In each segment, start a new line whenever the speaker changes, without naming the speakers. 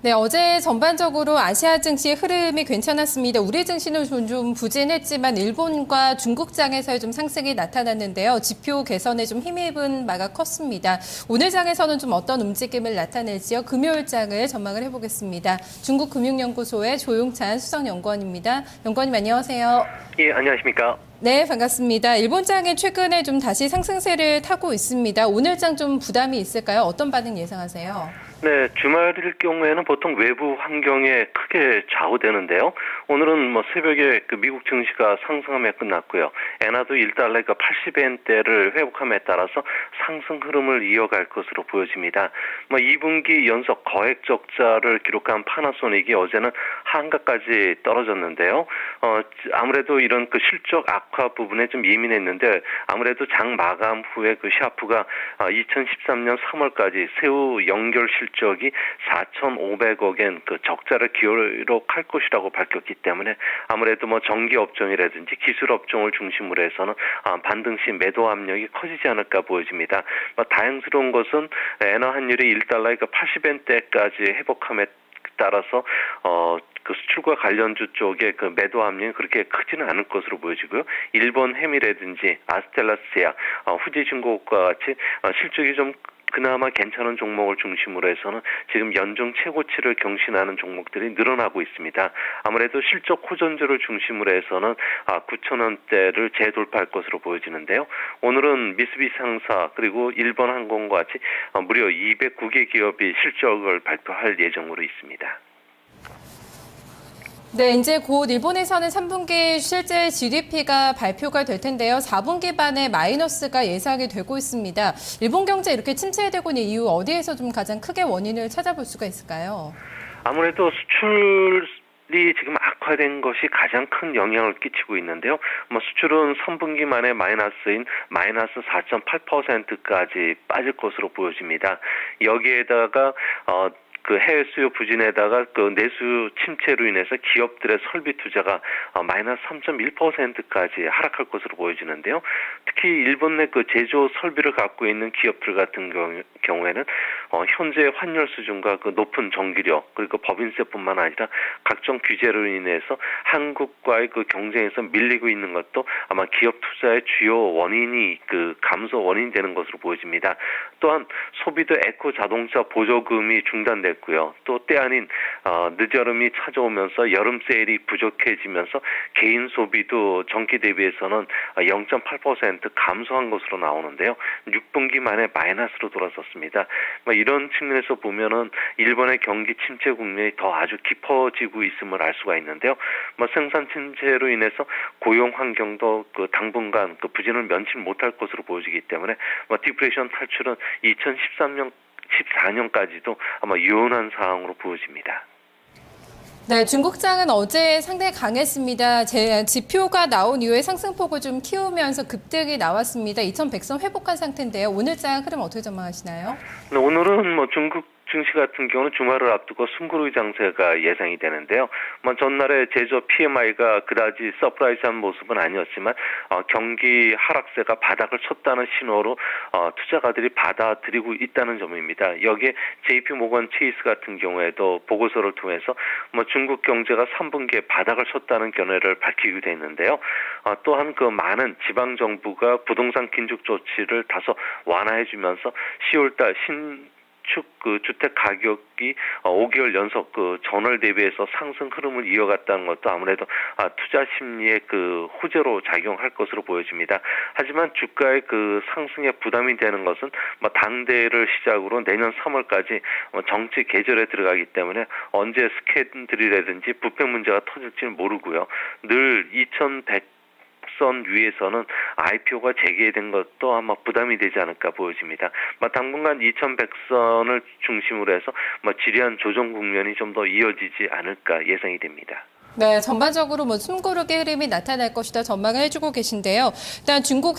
네, 어제 전반적으로 아시아 증시의 흐름이 괜찮았습니다. 우리 증시는 좀 부진했지만 일본과 중국장에서의 좀 상승이 나타났는데요. 지표 개선에 좀 힘입은 바가 컸습니다. 오늘 장에서는 좀 어떤 움직임을 나타낼지요. 금요일 장을 전망을 해보겠습니다. 중국금융연구소의 조용찬 수석연구원입니다. 연구원님 안녕하세요.
예, 안녕하십니까.
네, 반갑습니다. 일본장에 최근에 좀 다시 상승세를 타고 있습니다. 오늘 장 좀 부담이 있을까요? 어떤 반응 예상하세요?
네, 주말일 경우에는 보통 외부 환경에 크게 좌우되는데요. 오늘은 새벽에 미국 증시가 상승함에 끝났고요. 엔화도 1달러가 80엔대를 회복함에 따라서 상승 흐름을 이어갈 것으로 보여집니다. 2분기 연속 거액 적자를 기록한 파나소닉이 어제는 한가까지 떨어졌는데요. 아무래도 이런 실적 악화 부분에 좀 예민했는데 아무래도 장 마감 후에 샤프가 2013년 3월까지 새우 연결 실적이 4,500억엔 적자를 기록할 것이라고 밝혔기 때문에 아무래도 전기 업종이라든지 기술 업종을 중심으로 해서는 반등시 매도 압력이 커지지 않을까 보여집니다. 다행스러운 것은 엔화 환율이 1달러가 80엔대까지 회복함에 따라서 수출과 관련주 쪽에 매도 압력이 그렇게 크지는 않을 것으로 보여지고요. 일본 해미라든지 아스텔라스제약, 후지중공업과 같이 실적이 좀 그나마 괜찮은 종목을 중심으로 해서는 지금 연중 최고치를 경신하는 종목들이 늘어나고 있습니다. 아무래도 실적 호전주를 중심으로 해서는 9,000원대를 재돌파할 것으로 보여지는데요. 오늘은 미쓰비상사 그리고 일본항공과 같이 무려 209개 기업이 실적을 발표할 예정으로 있습니다.
네, 이제 곧 일본에서는 3분기 실제 GDP가 발표가 될 텐데요. 4분기 반에 마이너스가 예상이 되고 있습니다. 일본 경제 이렇게 침체되고 있는 이유 어디에서 좀 가장 크게 원인을 찾아볼 수가 있을까요?
아무래도 수출이 지금 악화된 것이 가장 큰 영향을 끼치고 있는데요. 수출은 3분기 만에 마이너스인 마이너스 4.8%까지 빠질 것으로 보여집니다. 여기에다가 해외 수요 부진에다가 내수 침체로 인해서 기업들의 설비 투자가 마이너스 3.1%까지 하락할 것으로 보여지는데요. 특히 일본 내 제조 설비를 갖고 있는 기업들 같은 경우에는 현재 환율 수준과 높은 전기료 그리고 법인세뿐만 아니라 각종 규제로 인해서 한국과의 경쟁에서 밀리고 있는 것도 아마 기업 투자의 주요 원인이 감소 원인이 되는 것으로 보여집니다. 또한 소비도 에코 자동차 보조금이 중단됐고요. 또 때 아닌 늦여름이 찾아오면서 여름 세일이 부족해지면서 개인 소비도 전기 대비해서는 0.8% 감소한 것으로 나오는데요. 6분기 만에 마이너스로 돌아섰습니다. 이런 측면에서 보면은 일본의 경기 침체 국면이 더 아주 깊어지고 있음을 알 수가 있는데요. 생산 침체로 인해서 고용 환경도 당분간 부진을 면치 못할 것으로 보여지기 때문에 디프레이션 탈출은 2014년까지도 아마 유연한 상황으로 보여집니다.
네, 중국장은 어제 상당히 강했습니다. 지표가 나온 이후에 상승폭을 좀 키우면서 급등이 나왔습니다. 2100선 회복한 상태인데요. 오늘 장 흐름 어떻게 전망하시나요?
네, 오늘은 중국 증시 같은 경우는 주말을 앞두고 숨고르기 장세가 예상이 되는데요. 전날에 제조업 PMI가 그다지 서프라이즈한 모습은 아니었지만 경기 하락세가 바닥을 쳤다는 신호로 투자가들이 받아들이고 있다는 점입니다. 여기에 JP 모건 체이스 같은 경우에도 보고서를 통해서 중국 경제가 3분기에 바닥을 쳤다는 견해를 밝히기도 했는데요. 또한 많은 지방 정부가 부동산 긴축 조치를 다소 완화해주면서 10월달 주택 가격이 5개월 연속 전월 대비해서 상승 흐름을 이어갔다는 것도 아무래도 투자 심리의 호재로 작용할 것으로 보여집니다. 하지만 주가의 상승에 부담이 되는 것은 당대를 시작으로 내년 3월까지 정치 계절에 들어가기 때문에 언제 스캔들이라든지 부패 문제가 터질지는 모르고요. 늘 2100선 위에서는 IPO가 재개된 것도 아마 부담이 되지 않을까 보여집니다. 당분간 2100선을 중심으로 해서 지리한 조정 국면이 좀 더 이어지지 않을까 예상이 됩니다.
네, 전반적으로 숨고르기 흐름이 나타날 것이다 전망을 해주고 계신데요. 일단 중국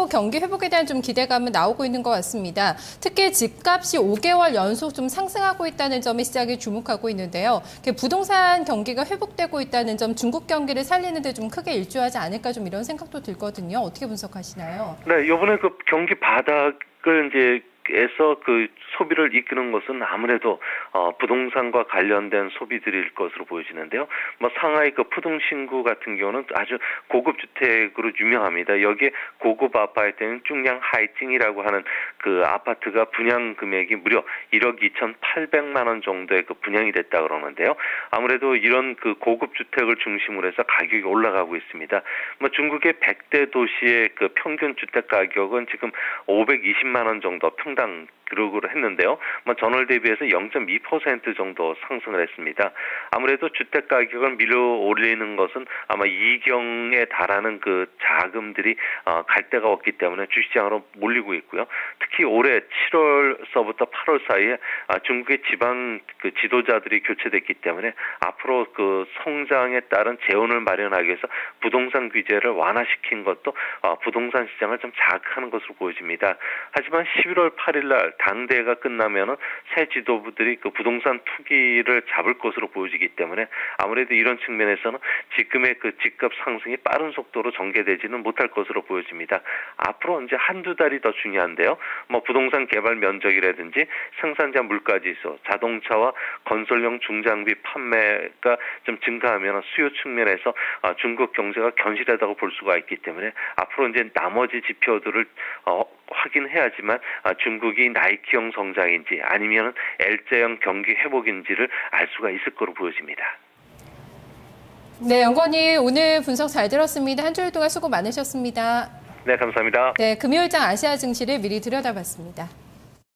경기 회복에 대한 좀 기대감은 나오고 있는 것 같습니다. 특히 집값이 5개월 연속 좀 상승하고 있다는 점에 시장이 주목하고 있는데요. 부동산 경기가 회복되고 있다는 점, 중국 경기를 살리는 데 좀 크게 일조하지 않을까 좀 이런 생각도 들거든요. 어떻게 분석하시나요?
네, 이번에 경기 바닥을 이제 에서 그 소비를 이끄는 것은 아무래도 부동산과 관련된 소비들일 것으로 보여지는데요. 뭐 상하이 그 푸둥 신구 같은 경우는 아주 고급 주택으로 유명합니다. 여기에 고급 아파트인 중량 하이팅이라고 하는 그 아파트가 분양 금액이 무려 1억 2,800만 원 정도의 그 분양이 됐다 그러는데요. 아무래도 이런 그 고급 주택을 중심으로 해서 가격이 올라가고 있습니다. 뭐 중국의 100대 도시의 그 평균 주택 가격은 지금 520만 원 정도 평당 기록을 했는데요. 뭐 전월 대비해서 0.2% 정도 상승을 했습니다. 아무래도 주택 가격을 밀어 올리는 것은 아마 이경에 달하는 그 자금들이 갈 데가 없기 때문에 주시장으로 몰리고 있고요. 특히 올해 7월서부터 8월 사이에 중국의 지방 그 지도자들이 교체됐기 때문에 앞으로 그 성장에 따른 재원을 마련하기 위해서 부동산 규제를 완화시킨 것도 부동산 시장을 좀 자극하는 것으로 보여집니다. 하지만 11월 8일 날 당대회가 끝나면은 새 지도부들이 그 부동산 투기를 잡을 것으로 보여지기 때문에 아무래도 이런 측면에서는 지금의 그 집값 상승이 빠른 속도로 전개되지는 못할 것으로 보여집니다. 앞으로 이제 한두 달이 더 중요한데요. 뭐 부동산 개발 면적이라든지 생산자 물가지수, 자동차와 건설용 중장비 판매가 좀 증가하면 수요 측면에서 중국 경제가 견실하다고 볼 수가 있기 때문에 앞으로 이제 나머지 지표들을 확인해야지만 중국이 나이키형 성장인지 아니면 L자형 경기 회복인지를 알 수가 있을 거로 보여집니다.
네, 연건이 오늘 분석 잘 들었습니다. 한 주일 동안 수고 많으셨습니다.
네, 감사합니다.
네, 금요일장 아시아 증시를 미리 들여다봤습니다.